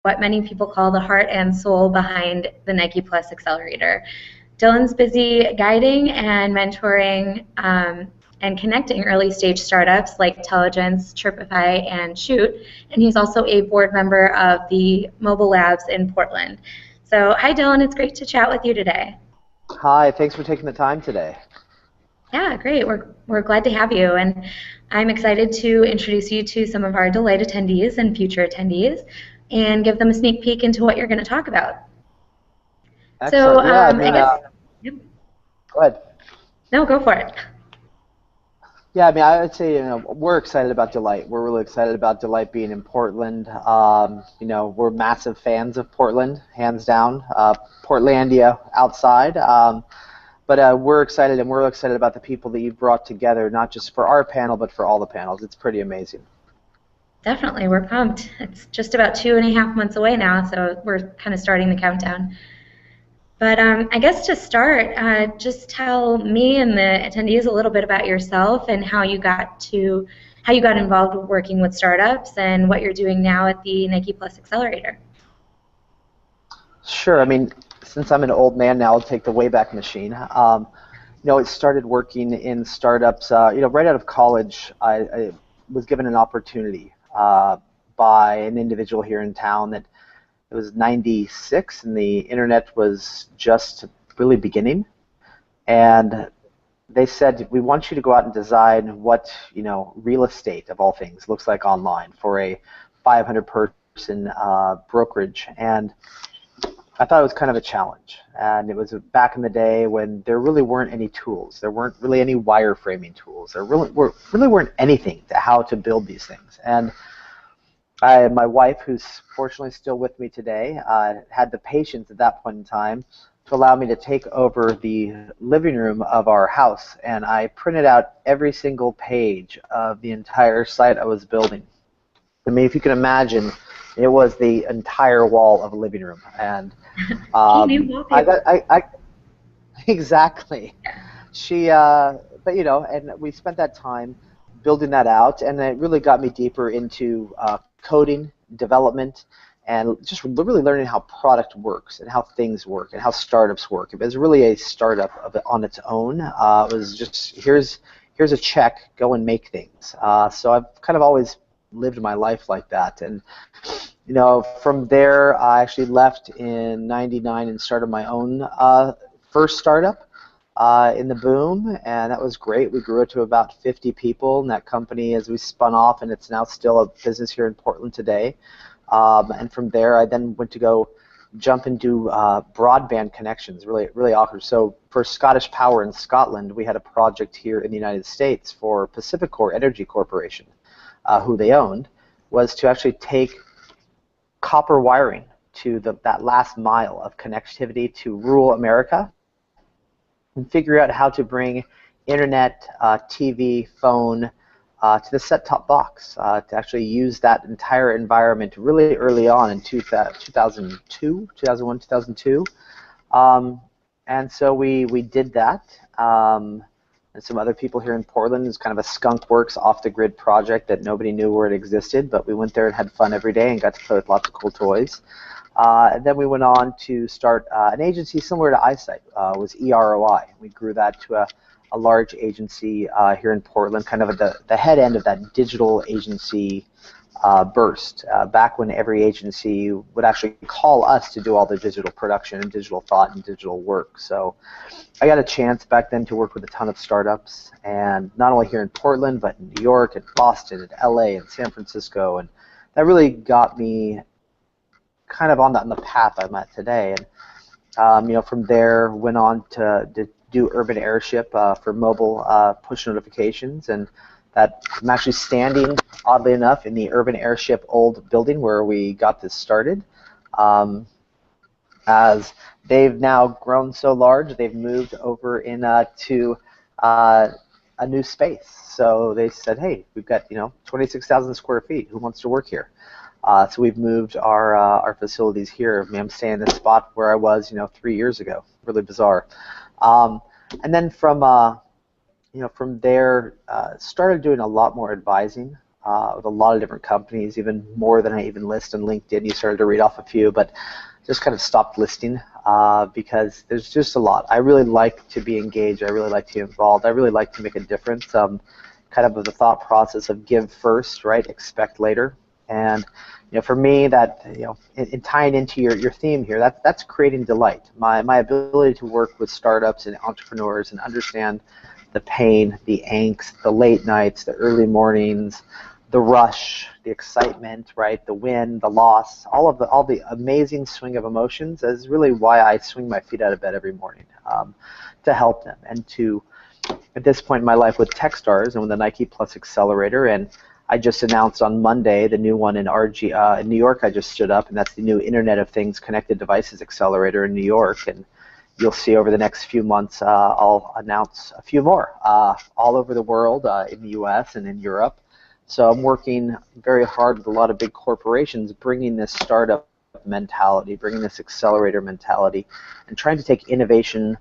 what many people call the heart and soul behind the Nike Plus Accelerator. Dylan's busy guiding and mentoring and connecting early stage startups like Telligence, Tripify, and Shoot. And he's also a board member of the Mobile Labs in Portland. So, hi, Dylan. It's great to chat with you today. Hi, thanks for taking the time today. Yeah, great. We're glad to have you. And I'm excited to introduce you to some of our Delight attendees and future attendees and give them a sneak peek into what you're going to talk about. So, Excellent. Yeah, I I mean, guess, yep. go ahead. No, go for it. Yeah, I mean, I would say, we're excited about Delight. We're really excited about Delight being in Portland. We're massive fans of Portland, hands down. Portlandia outside. But we're excited, and we're excited about the people that you've brought together, not just for our panel, but for all the panels. It's pretty amazing. Definitely, we're pumped. It's just about 2.5 months away now, so we're kind of starting the countdown. But I guess to start, just tell me and the attendees a little bit about yourself and how you got involved with working with startups and what you're doing now at the Nike Plus Accelerator. Sure. I mean, since I'm an old man now, I'll take the Wayback Machine. It started working in startups. Right out of college, I was given an opportunity by an individual here in town that it was 96 and the internet was just really beginning. And they said, we want you to go out and design what, real estate of all things looks like online for a 500 person brokerage. And I thought it was kind of a challenge, and it was back in the day when there really weren't any tools. There weren't really any wireframing tools. There really weren't anything to how to build these things. And my wife, who's fortunately still with me today, had the patience at that point in time to allow me to take over the living room of our house, and I printed out every single page of the entire site I was building. I mean, if you can imagine, it was the entire wall of a living room, and He knew I wallpaper. got I exactly. But and we spent that time building that out, and it really got me deeper into coding, development, and just really learning how product works and how things work and how startups work. It was really a startup on its own. It was just here's a check, go and make things. So I've kind of always lived my life like that, and from there, I actually left in '99 and started my own first startup in the boom, and that was great. We grew it to about 50 people in that company as we spun off, and it's now still a business here in Portland today. And from there, I then went to go jump and do broadband connections, really, really awkward. So for Scottish Power in Scotland, we had a project here in the United States for Pacificor Energy Corporation, who they owned, was to actually take copper wiring to that last mile of connectivity to rural America and figure out how to bring internet, TV, phone to the set-top box to actually use that entire environment really early on in 2002, 2001, 2002. And so we did that. And some other people here in Portland. It was kind of a skunk works off-the-grid project that nobody knew where it existed, but we went there and had fun every day and got to play with lots of cool toys. And then we went on to start an agency similar to iSight, was eROI. We grew that to a large agency here in Portland, kind of at the head end of that digital agency burst, back when every agency would actually call us to do all the digital production and digital thought and digital work. So I got a chance back then to work with a ton of startups, and not only here in Portland, but in New York and Boston and LA and San Francisco, and that really got me kind of on the path I'm at today. And from there went on to do urban airship for mobile push notifications, and that I'm actually standing, oddly enough, in the urban airship old building where we got this started. As they've now grown so large, they've moved over to a new space. So they said, hey, we've got 26,000 square feet. Who wants to work here? So we've moved our facilities here. I mean, I'm staying in the spot where I was 3 years ago. Really bizarre. And then from there, started doing a lot more advising with a lot of different companies, even more than I even list on LinkedIn. You started to read off a few, but just kind of stopped listing because there's just a lot. I really like to be engaged. I really like to be involved. I really like to make a difference. Kind of the thought process of give first, right? Expect later. And for me, that in tying into your theme here, that's creating delight. My ability to work with startups and entrepreneurs and understand the pain, the angst, the late nights, the early mornings, the rush, the excitement, right? The win, the loss, all the amazing swing of emotions is really why I swing my feet out of bed every morning, to help them and to, at this point in my life with Techstars and with the Nike Plus Accelerator, and I just announced on Monday the new one in in New York. I just stood up, and that's the new Internet of Things Connected Devices Accelerator in New York, and you'll see over the next few months I'll announce a few more all over the world, in the US and in Europe. So I'm working very hard with a lot of big corporations, bringing this startup mentality, bringing this accelerator mentality, and trying to take innovation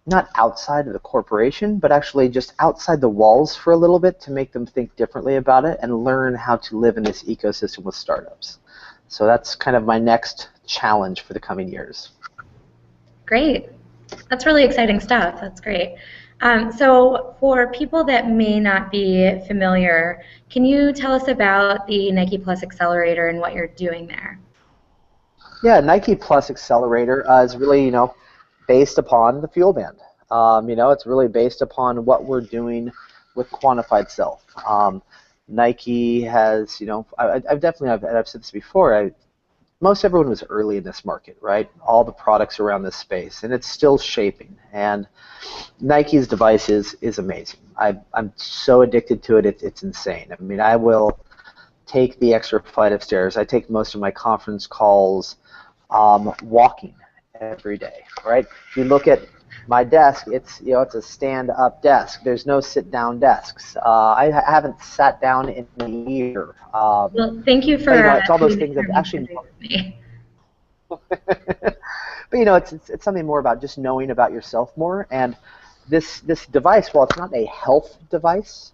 not outside of the corporation, but actually just outside the walls for a little bit to make them think differently about it and learn how to live in this ecosystem with startups. So that's kind of my next challenge for the coming years. Great. That's really exciting stuff. That's great. So for people that may not be familiar, can you tell us about the Nike Plus Accelerator and what you're doing there? Yeah, Nike Plus Accelerator is really, based upon the Fuel Band. It's really based upon what we're doing with quantified self. Nike has, I've said this before, most everyone was early in this market, right? All the products around this space, and it's still shaping. And Nike's device is amazing. I'm so addicted to it, it's insane. I mean, I will take the extra flight of stairs. I take most of my conference calls walking every day, right? If you look at my desk, it's a stand-up desk. There's no sit-down desks. I haven't sat down in a year. Well, thank you for. It's all those things that actually. But it's something more about just knowing about yourself more. And this device, while it's not a health device,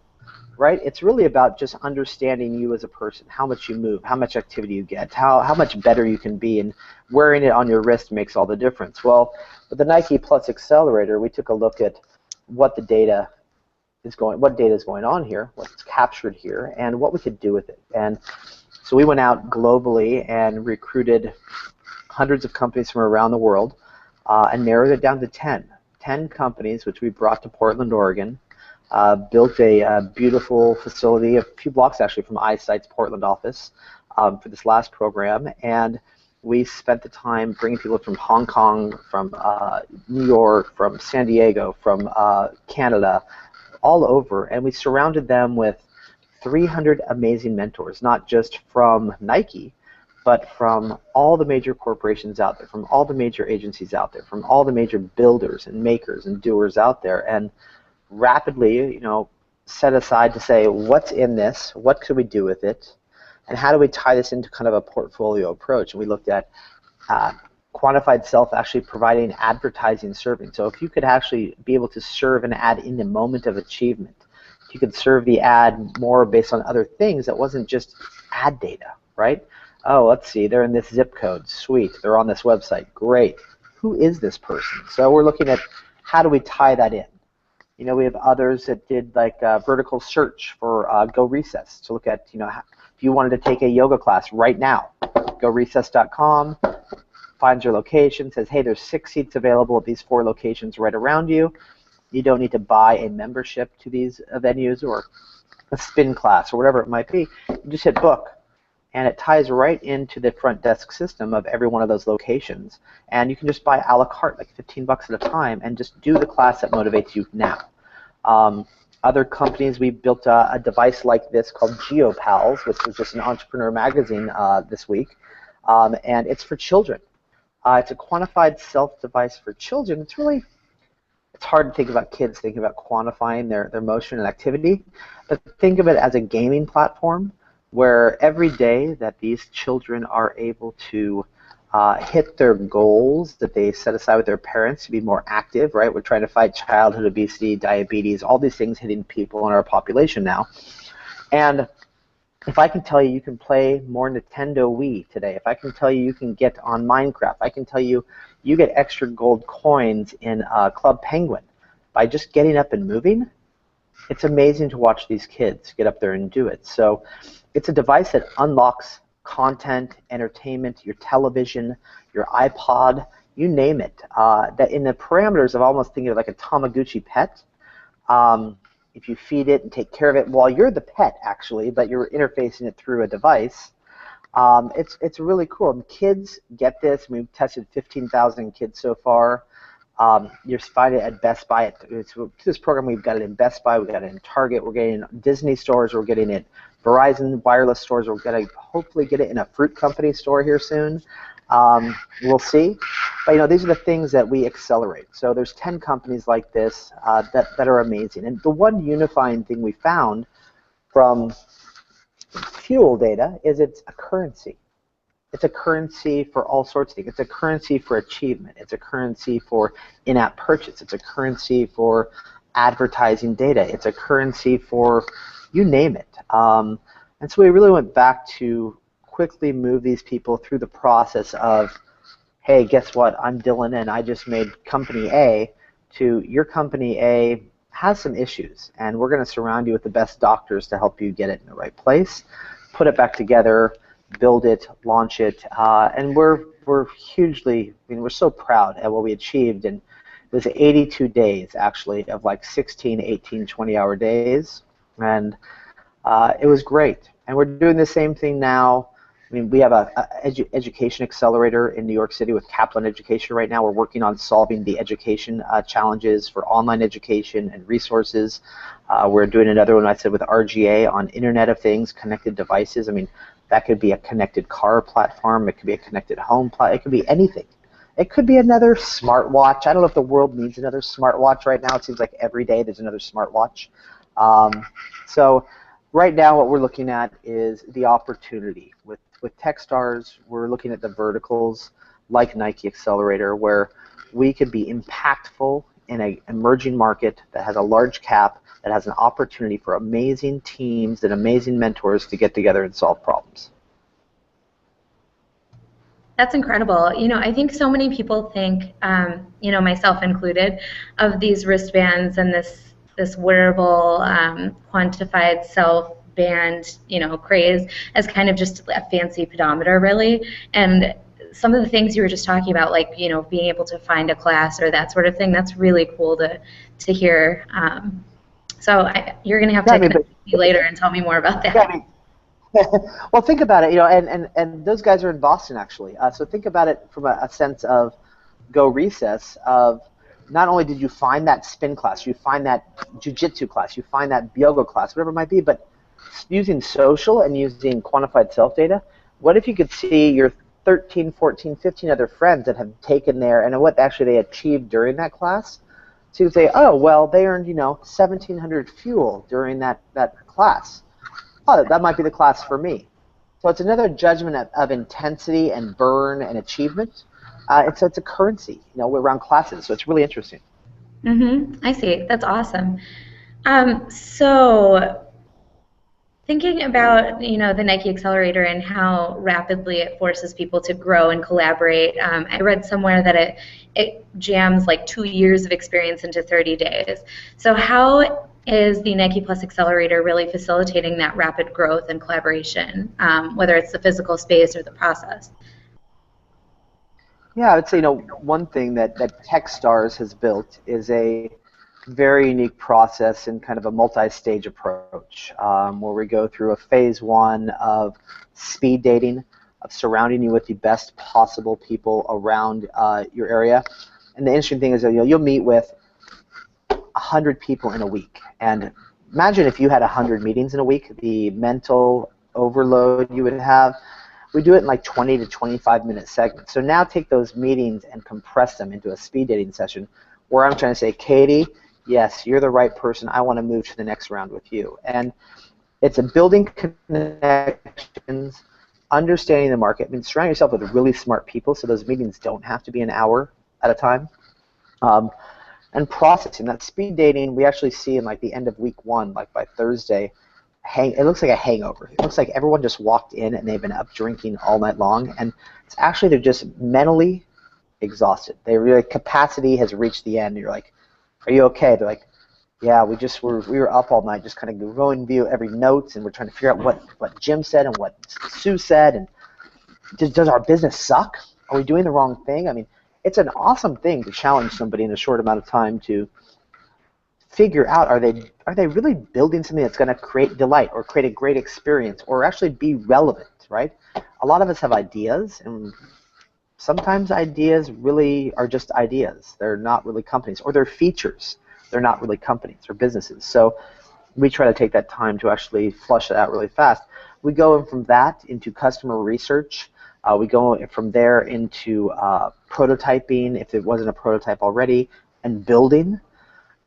right? It's really about just understanding you as a person, how much you move, how much activity you get, how much better you can be, and wearing it on your wrist makes all the difference. Well, with the Nike Plus Accelerator, we took a look at what data is going on here, what's captured here, and what we could do with it. And so we went out globally and recruited hundreds of companies from around the world and narrowed it down to 10 companies, which we brought to Portland, Oregon. Built a beautiful facility, a few blocks actually from iSight's Portland office for this last program, and we spent the time bringing people from Hong Kong, from New York, from San Diego, from Canada, all over, and we surrounded them with 300 amazing mentors, not just from Nike, but from all the major corporations out there, from all the major agencies out there, from all the major builders and makers and doers out there, and rapidly, set aside to say, what's in this, what could we do with it, and how do we tie this into kind of a portfolio approach? And we looked at quantified self actually providing advertising serving. So if you could actually be able to serve an ad in the moment of achievement, if you could serve the ad more based on other things that wasn't just ad data, right? Oh, let's see, they're in this zip code, sweet, they're on this website, great. Who is this person? So we're looking at how do we tie that in? We have others that did like vertical search for Go Recess to look at, if you wanted to take a yoga class right now, gorecess.com, finds your location, says, hey, there's 6 seats available at these 4 locations right around you. You don't need to buy a membership to these venues or a spin class or whatever it might be. You just hit book, and it ties right into the front desk system of every one of those locations. And you can just buy a la carte, like $15 at a time, and just do the class that motivates you now. Other companies, we built a device like this called GeoPals, which was just an entrepreneur magazine this week, and it's for children. It's a quantified self device for children. It's hard to think about kids thinking about quantifying their motion and activity, but think of it as a gaming platform where every day that these children are able to hit their goals that they set aside with their parents to be more active, right? We're trying to fight childhood obesity, diabetes, all these things hitting people in our population now. And If I can tell you you can play more Nintendo Wii today, if I can tell you you can get on Minecraft, I can tell you you get extra gold coins in Club Penguin by just getting up and moving, it's amazing to watch these kids get up there and do it. So it's a device that unlocks content, entertainment, your television, your iPod, you name it. That in the parameters of almost thinking of like a Tamagotchi pet. Um, if you feed it and take care of it while you're the pet, actually, but you're interfacing it through a device, it's really cool. And kids get this. We've tested 15,000 kids so far. You're finding it at Best Buy. It's this program, we've got it in Best Buy, we've got it in Target, we're getting it in Disney stores, we're getting it Verizon wireless stores, we're going to hopefully get it in a fruit company store here soon. We'll see. But these are the things that we accelerate. So there's 10 companies like this that are amazing. And the one unifying thing we found from fuel data is it's a currency. It's a currency for all sorts of things. It's a currency for achievement. It's a currency for in-app purchase. It's a currency for advertising data. It's a currency for you name it. And so we really went back to quickly move these people through the process of, hey, guess what? I'm Dylan, and I just made company A, to your company A has some issues, and we're going to surround you with the best doctors to help you get it in the right place, put it back together, build it, launch it, and we're hugely, we're so proud at what we achieved. And it was 82 days, actually, of like 16, 18, 20-hour days, and it was great. And we're doing the same thing now. We have a education accelerator in New York City with Kaplan Education right now. We're working on solving the education challenges for online education and resources. We're doing another one, I said, with RGA on Internet of Things, connected devices. That could be a connected car platform. It could be a connected home platform. It could be anything. It could be another smartwatch. I don't know if the world needs another smartwatch right now. It seems like every day there's another smartwatch. So right now what we're looking at is the opportunity. With Techstars, we're looking at the verticals like Nike Accelerator, where we could be impactful in an emerging market that has a large cap, that has an opportunity for amazing teams and amazing mentors to get together and solve problems. That's incredible. I think so many people think, myself included, of these wristbands and this wearable, quantified self-band, craze as kind of just a fancy pedometer, really. And some of the things you were just talking about, like being able to find a class or that sort of thing, that's really cool to hear. So you're going to have to connect me later and tell me more about that. Yeah, well, think about it, and those guys are in Boston, actually. So think about it from a sense of Go Recess, of not only did you find that spin class, you find that jiu-jitsu class, you find that yoga class, whatever it might be, but using social and using quantified self-data, what if you could see your 13, 14, 15 other friends that have taken there and what actually they achieved during that class? So you could say, oh, well, they earned, 1,700 fuel during that class. Oh, that might be the class for me. So it's another judgment of intensity and burn and achievement. It's a currency, around classes. So it's really interesting. I see. That's awesome. So thinking about the Nike Accelerator and how rapidly it forces people to grow and collaborate, I read somewhere that it jams like 2 years of experience into 30 days. So how is the Nike Plus Accelerator really facilitating that rapid growth and collaboration, whether it's the physical space or the process? Yeah, I would say one thing that Techstars has built is a very unique process and kind of a multi-stage approach, where we go through a phase one of speed dating, of surrounding you with the best possible people around your area. And the interesting thing is that you'll meet with 100 people in a week. And imagine if you had 100 meetings in a week, the mental overload you would have. We do it in like 20 to 25-minute segments. So now take those meetings and compress them into a speed dating session where I'm trying to say, Katie, yes, you're the right person. I want to move to the next round with you. And it's a building connections, understanding the market. Surround yourself with really smart people so those meetings don't have to be an hour at a time. And processing that speed dating, we actually see in like the end of week one, like by Thursday, it looks like a hangover. It looks like everyone just walked in and they've been up drinking all night long, and it's actually they're just mentally exhausted. Their capacity has reached the end. You're like, are you okay? They're like, yeah, we were up all night just kind of going view every notes, and we're trying to figure out what Jim said and what Sue said, and does our business suck? Are we doing the wrong thing? I mean, it's an awesome thing to challenge somebody in a short amount of time to figure out, are they really building something that's going to create delight or create a great experience or actually be relevant, right? A lot of us have ideas, and sometimes ideas really are just ideas. They're not really companies, or they're features. They're not really companies or businesses. So we try to take that time to actually flush it out really fast. We go from that into customer research. We go from there into prototyping, if it wasn't a prototype already, and building.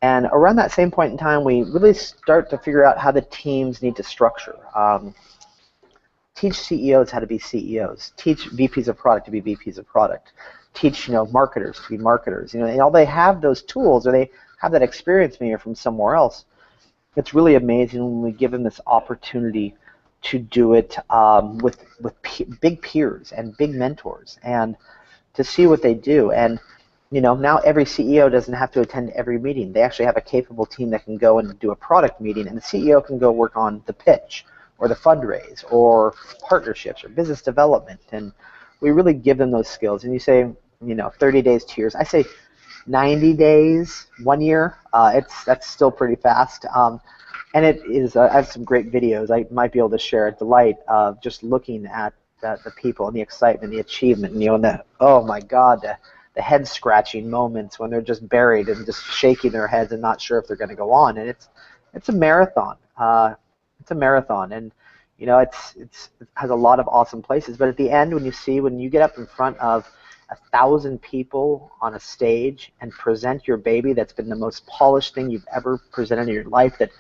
And around that same point in time, we really start to figure out how the teams need to structure. Teach CEOs how to be CEOs. Teach VPs of product to be VPs of product. Teach marketers to be marketers. And all they have those tools, or they have that experience maybe from somewhere else. It's really amazing when we give them this opportunity to do it with big peers and big mentors, and to see what they do. And now every CEO doesn't have to attend every meeting. They actually have a capable team that can go and do a product meeting, and the CEO can go work on the pitch or the fundraise or partnerships or business development. And we really give them those skills. And you say, 30 days, 2 years. I say 90 days, 1 year. That's still pretty fast. And it is. I have some great videos I might be able to share. A delight of just looking at the people and the excitement, the achievement, and oh my God, the head scratching moments when they're just buried and just shaking their heads and not sure if they're going to go on. And it's a marathon. It's a marathon, and it has a lot of awesome places. But at the end, when you get up in front of 1,000 people on a stage and present your baby that's been the most polished thing you've ever presented in your life, that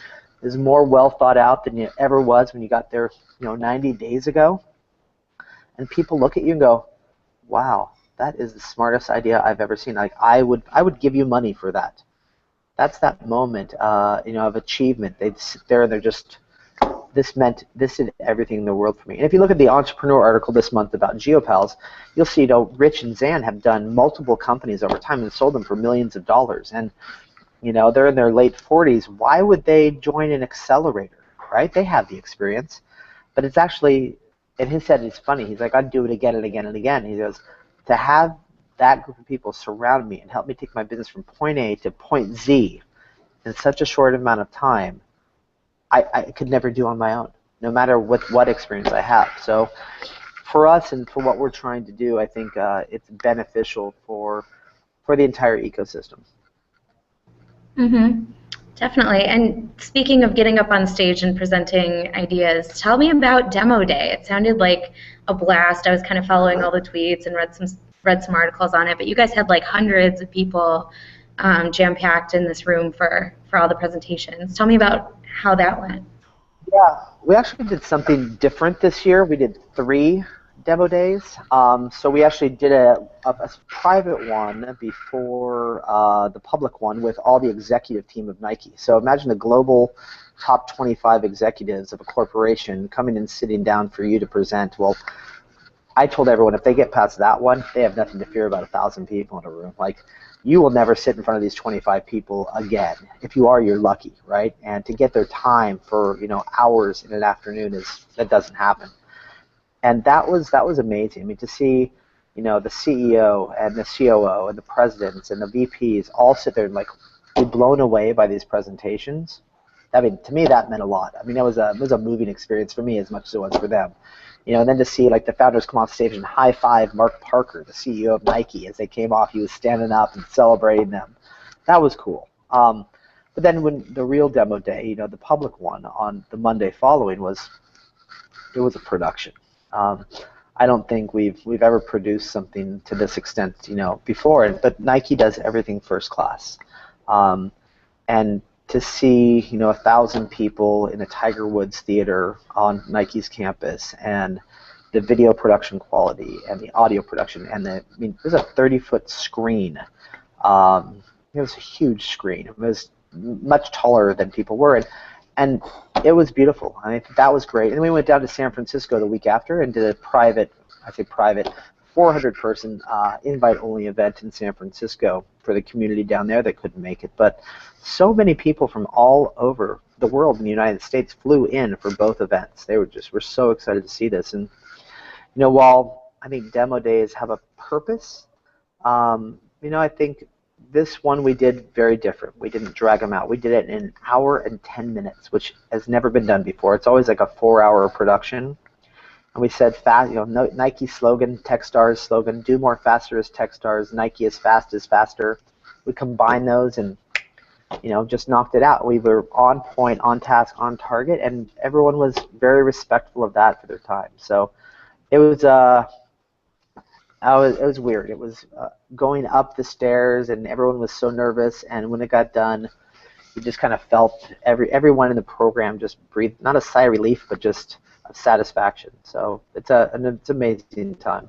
is more well thought out than it ever was when you got there 90 days ago, and people look at you and go, wow, that is the smartest idea I've ever seen. Like, I would give you money for that. That's that moment of achievement. They'd sit there and they're just, this did everything in the world for me. And if you look at the Entrepreneur article this month about GeoPals, you'll see Rich and Zan have done multiple companies over time and sold them for millions of dollars. And they're in their late 40s. Why would they join an accelerator, right? They have the experience. But it's actually, and he said, it's funny, he's like, I'd do it again and again and again. He goes, to have that group of people surround me and help me take my business from point A to point Z in such a short amount of time, I could never do on my own, no matter what experience I have. So for us and for what we're trying to do, I think it's beneficial for the entire ecosystem. Mm-hmm. Definitely. And speaking of getting up on stage and presenting ideas, tell me about Demo Day. It sounded like a blast. I was kind of following all the tweets and read some articles on it, but you guys had like hundreds of people jam-packed in this room for all the presentations. Tell me about how that went. Yeah, we actually did something different this year. We did 3 demo days. So we actually did a private one before the public one with all the executive team of Nike. So imagine the global top 25 executives of a corporation coming and sitting down for you to present. Well, I told everyone if they get past that one, they have nothing to fear about 1,000 people in a room. Like, you will never sit in front of these 25 people again. If you are, you're lucky, right? And to get their time for hours in an afternoon that doesn't happen. And that was amazing. I mean, to see the CEO and the COO and the presidents and the VPs all sit there and be blown away by these presentations. I mean, to me, that meant a lot. I mean, it was a moving experience for me as much as it was for them. And then to see the founders come off stage and high five Mark Parker, the CEO of Nike, as they came off, he was standing up and celebrating them. That was cool. But then when the real demo day, the public one on the Monday following, it was a production. I don't think we've ever produced something to this extent, before. But Nike does everything first class, and to see 1,000 people in a Tiger Woods theater on Nike's campus, and the video production quality and the audio production, and it was a 30-foot screen. It was a huge screen. It was much taller than people were, And it was beautiful. I mean, that was great. And then we went down to San Francisco the week after and did a private, 400-person invite-only event in San Francisco for the community down there that couldn't make it. But so many people from all over the world in the United States flew in for both events. They were so excited to see this. And while I think demo days have a purpose, I think this one we did very different. We didn't drag them out. We did it in an hour and 10 minutes, which has never been done before. It's always like a 4-hour production. And we said, Nike slogan, Techstars slogan, do more faster as Techstars, Nike as fast as faster. We combined those and, just knocked it out. We were on point, on task, on target, and everyone was very respectful of that for their time. So it was weird. It was going up the stairs, and everyone was so nervous. And when it got done, you just kind of felt everyone in the program just breathed, not a sigh of relief, but just of satisfaction. So it's an amazing time.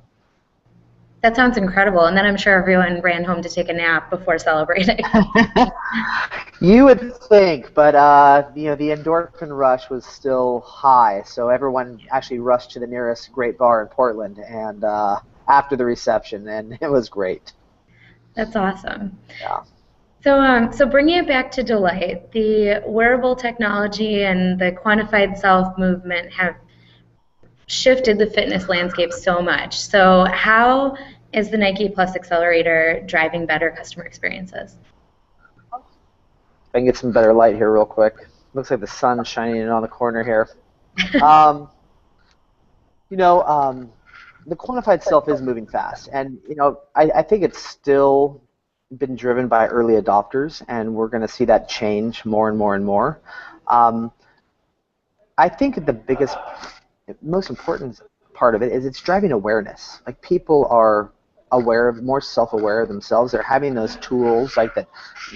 That sounds incredible. And then I'm sure everyone ran home to take a nap before celebrating. You would think, but the endorphin rush was still high, so everyone actually rushed to the nearest great bar in Portland and after the reception, and it was great. That's awesome. Yeah. So bringing it back to Delight, the wearable technology and the quantified self movement have shifted the fitness landscape so much. So how is the Nike Plus Accelerator driving better customer experiences? I can get some better light here real quick. Looks like the sun's shining in on the corner here. The quantified self is moving fast, and I think it's still been driven by early adopters, and we're going to see that change more and more and more. I think the most important part of it is it's driving awareness. Like, people are more self-aware of themselves. They're having those tools like that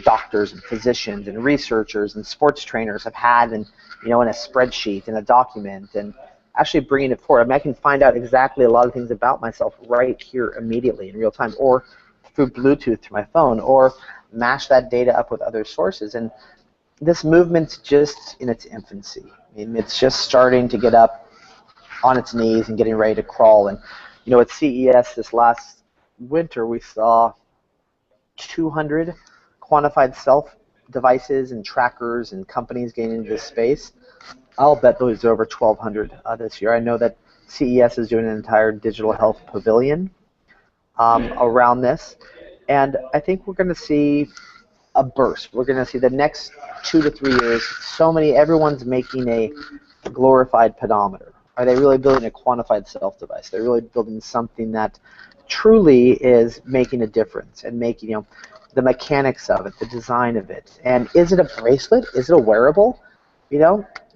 doctors and physicians and researchers and sports trainers have had, and in a spreadsheet, in a document, and actually bringing it forward. I mean, I can find out exactly a lot of things about myself right here immediately in real time, or through Bluetooth to my phone, or mash that data up with other sources. And this movement's just in its infancy. I mean, it's just starting to get up on its knees and getting ready to crawl. And at CES this last winter, we saw 200 quantified self devices and trackers and companies getting into this space. I'll bet those are over 1,200 this year. I know that CES is doing an entire digital health pavilion around this, and I think we're going to see a burst. We're going to see the next 2 to 3 years, everyone's making a glorified pedometer. Are they really building a quantified self device? They're really building something that truly is making a difference and making, the mechanics of it, the design of it. And is it a bracelet? Is it a wearable?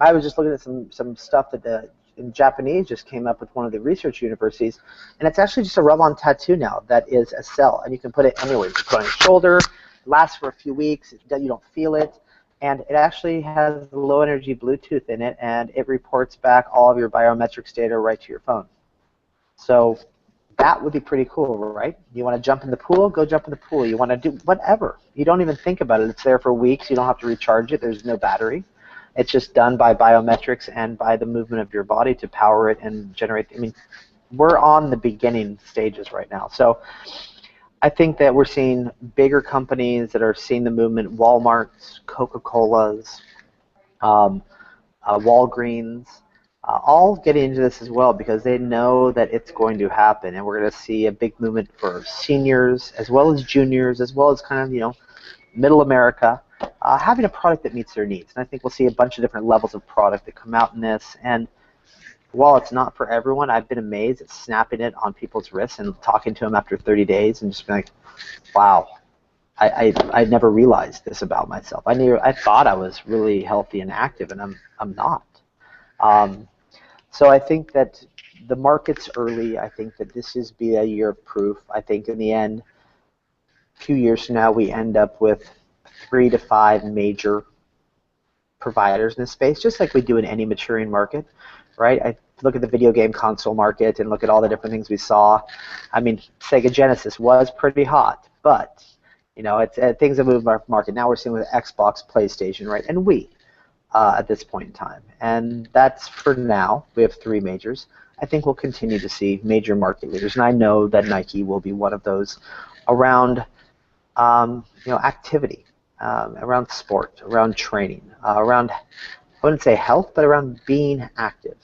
I was just looking at some stuff that in Japanese just came up with one of the research universities, and it's actually just a rub-on tattoo now that is a cell, and you can put it anywhere. You can put it on your shoulder, it lasts for a few weeks, you don't feel it, and it actually has low-energy Bluetooth in it, and it reports back all of your biometrics data right to your phone. So that would be pretty cool, right? You want to jump in the pool? Go jump in the pool. You want to do whatever. You don't even think about it. It's there for weeks. You don't have to recharge it. There's no battery. It's just done by biometrics and by the movement of your body to power it and generate. I mean, we're on the beginning stages right now. So I think that we're seeing bigger companies that are seeing the movement, Walmart's, Coca-Cola's, Walgreens, all getting into this as well because they know that it's going to happen, and we're going to see a big movement for seniors as well as juniors as well as kind of, middle America, having a product that meets their needs. And I think we'll see a bunch of different levels of product that come out in this. And while it's not for everyone, I've been amazed at snapping it on people's wrists and talking to them after 30 days and just being like, wow, I never realized this about myself. I thought I was really healthy and active, and I'm not. So I think that the market's early. I think that this is be a year of proof. I think in the end, a few years from now, we end up with 3 to 5 major providers in this space, just like we do in any maturing market, right? I look at the video game console market and look at all the different things we saw. I mean, Sega Genesis was pretty hot, but it's things have moved our market. Now we're seeing with Xbox, PlayStation, right, and Wii. at this point in time. And that's for now. We have 3 majors. I think we'll continue to see major market leaders, and I know that Nike will be one of those around activity, around sport, around training, around, I wouldn't say health, but around being active.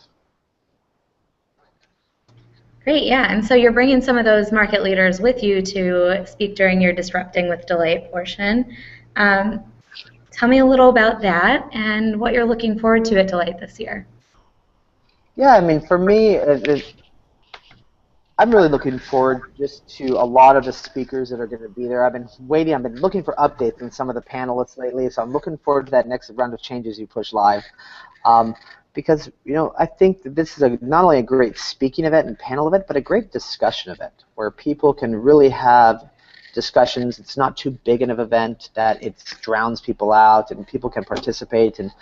Great, yeah. And so you're bringing some of those market leaders with you to speak during your Disrupting with Delight portion. Tell me a little about that and what you're looking forward to at Delight this year. Yeah, I mean, for me, I'm really looking forward just to a lot of the speakers that are going to be there. I've been looking for updates on some of the panelists lately, so I'm looking forward to that next round of changes you push live. Because, I think that this is not only a great speaking event and panel event, but a great discussion event where people can really have discussions. It's not too big an event that it drowns people out, and people can participate. And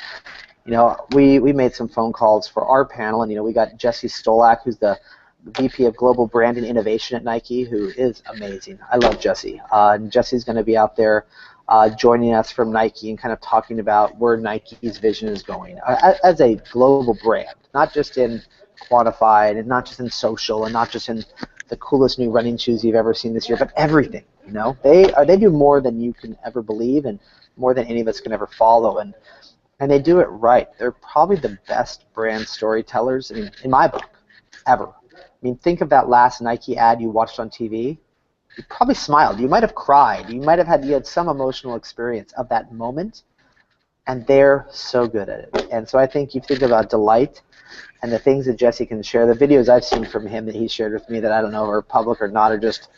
we made some phone calls for our panel, and we got Jesse Stolak, who's the VP of Global Brand and Innovation at Nike, who is amazing. I love Jesse. And Jesse's going to be out there joining us from Nike and kind of talking about where Nike's vision is going as a global brand, not just in quantified and not just in social and not just in the coolest new running shoes you've ever seen this year, but everything. They do more than you can ever believe and more than any of us can ever follow, and they do it right. They're probably the best brand storytellers, in my book, ever. Think of that last Nike ad you watched on TV. You probably smiled. You might have cried. You had some emotional experience of that moment, and they're so good at it. And so I think you think about Delight and the things that Jesse can share. The videos I've seen from him that he shared with me that I don't know are public or not are just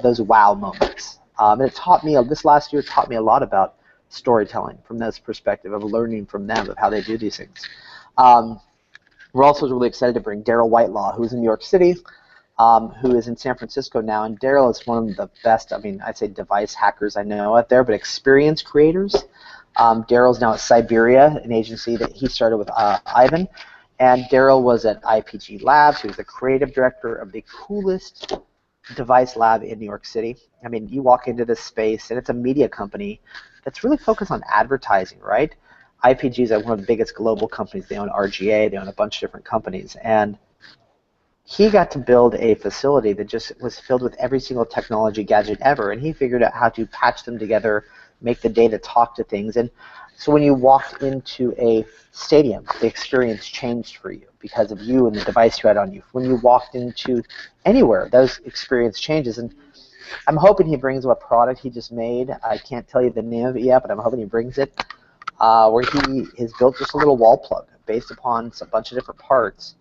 those wow moments. And this last year taught me a lot about storytelling from this perspective of learning from them of how they do these things. We're also really excited to bring Daryl Whitelaw, who's in New York City, who is in San Francisco now. And Daryl is one of the best, I'd say device hackers I know out there, but experience creators. Daryl's now at Siberia, an agency that he started with Ivan. And Daryl was at IPG Labs. He was the creative director of the coolest device lab in New York City. You walk into this space, and it's a media company that's really focused on advertising, right? IPG is one of the biggest global companies. They own RGA. They own a bunch of different companies. And he got to build a facility that just was filled with every single technology gadget ever. And he figured out how to patch them together, make the data talk to things. And so when you walked into a stadium, the experience changed for you because of you and the device you had on you. When you walked into anywhere, those experience changes. And I'm hoping he brings what product he just made. I can't tell you the name of it yet, but I'm hoping he brings it. Where he has built just a little wall plug based upon a bunch of different parts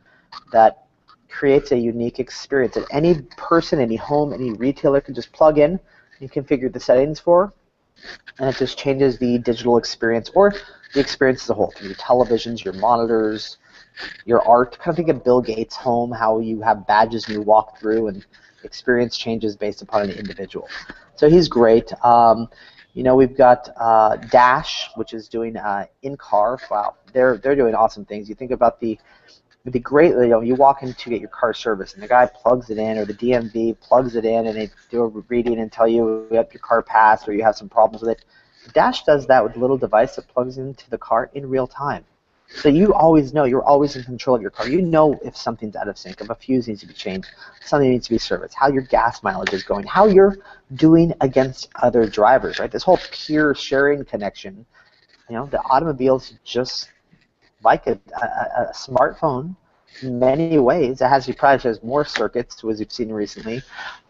that creates a unique experience that any person, any home, any retailer can just plug in and configure the settings for, and it just changes the digital experience or the experience as a whole through your televisions, your monitors, your art. Kind of think of Bill Gates' home, how you have badges and you walk through and experience changes based upon an individual. So he's great. We've got Dash, which is doing in-car. Wow, they're doing awesome things. You think about the great, you walk in to get your car serviced, and the guy plugs it in, or the DMV plugs it in, and they do a reading and tell you your car passed or you have some problems with it. Dash does that with a little device that plugs into the car in real time. So you always know, you're always in control of your car. You know if something's out of sync, if a fuse needs to be changed, something needs to be serviced, how your gas mileage is going, how you're doing against other drivers, right? This whole peer sharing connection, the automobile's just like a smartphone in many ways. It probably has more circuits, as you've seen recently,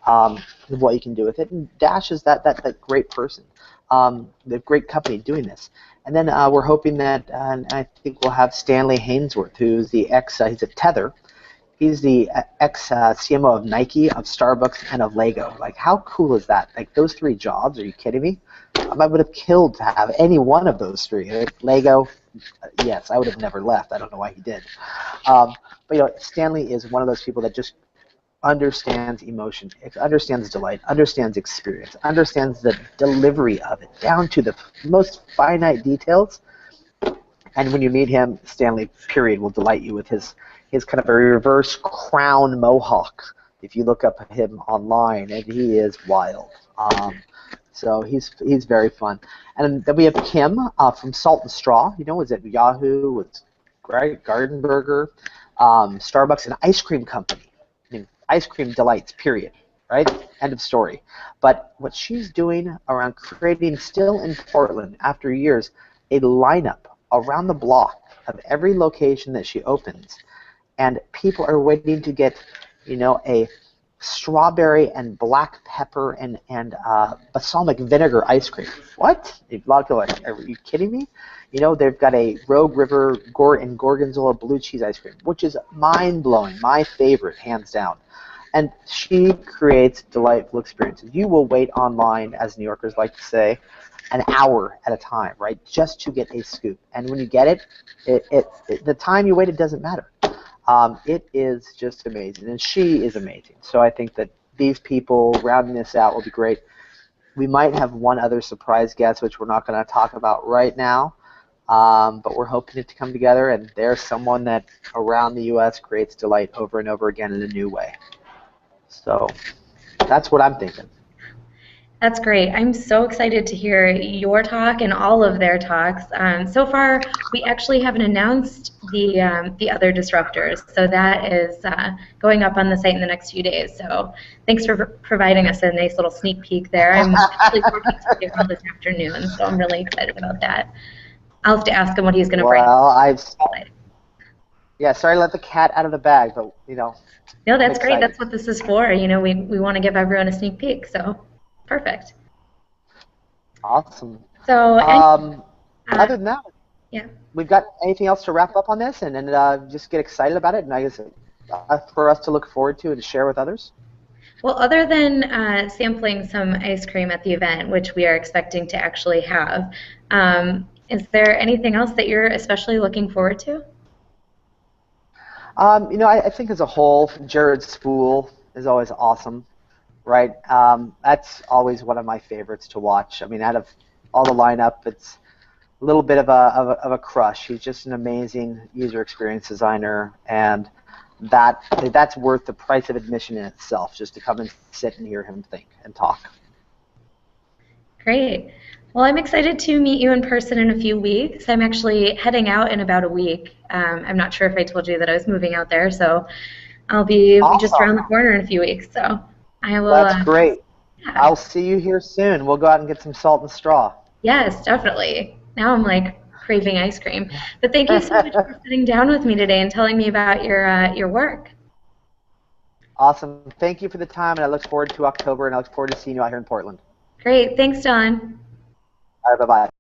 of what you can do with it. And Dash is that great person, the great company doing this. And then we're hoping that, and I think we'll have Stanley Hainsworth, who's the he's at Tether. He's the ex-CMO of Nike, of Starbucks, and of Lego. Like, how cool is that? Like, those 3 jobs, are you kidding me? I would have killed to have any one of those 3. Lego, yes, I would have never left. I don't know why he did. But Stanley is one of those people that just understands emotion, understands delight, understands experience, understands the delivery of it down to the most finite details. And when you meet him, Stanley, period, will delight you with his kind of a reverse crown mohawk. If you look up him online, and he is wild. So he's very fun. And then we have Kim from Salt and Straw. You know, was at Yahoo, with Garden Burger, Starbucks, an ice cream company. I mean, ice cream delights, period. Right? End of story. But what she's doing around creating, still in Portland after years, a lineup around the block of every location that she opens, and people are waiting to get, a strawberry and black pepper and balsamic vinegar ice cream. What? A lot of people are like, are you kidding me? They've got a Rogue River and Gorgonzola blue cheese ice cream, which is mind-blowing, my favorite, hands down. And she creates delightful experiences. You will wait online, as New Yorkers like to say, an hour at a time, right, just to get a scoop. And when you get it, the time you wait, it doesn't matter. It is just amazing, and she is amazing. So I think that these people rounding this out will be great. We might have one other surprise guest, which we're not going to talk about right now, but we're hoping it to come together, and there's someone that around the U.S. creates delight over and over again in a new way. So that's what I'm thinking. That's great. I'm so excited to hear your talk and all of their talks. So far, we actually haven't announced the other disruptors, so that is going up on the site in the next few days. So thanks for providing us a nice little sneak peek there. I'm actually working to get one this afternoon, so I'm really excited about that. I'll have to ask him what he's going to bring. Well, sorry to let the cat out of the bag, but No, that's great. That's what this is for. We want to give everyone a sneak peek, so. Perfect. Awesome. So, other than that, yeah, we've got anything else to wrap up on this, and then just get excited about it, and I guess for us to look forward to and share with others. Well, other than sampling some ice cream at the event, which we are expecting to actually have, is there anything else that you're especially looking forward to? I think as a whole, Jared's Spool is always awesome. Right, that's always one of my favorites to watch. I mean, out of all the lineup, it's a little bit of a crush. He's just an amazing user experience designer, and that's worth the price of admission in itself, just to come and sit and hear him think and talk. Great. Well, I'm excited to meet you in person in a few weeks. I'm actually heading out in about a week. I'm not sure if I told you that I was moving out there, so I'll be just around the corner in a few weeks. So. That's great. Yeah. I'll see you here soon. We'll go out and get some Salt and Straw. Yes, definitely. Now I'm like craving ice cream. But thank you so much for sitting down with me today and telling me about your work. Awesome. Thank you for the time, and I look forward to October, and I look forward to seeing you out here in Portland. Great. Thanks, Don. All right, bye-bye.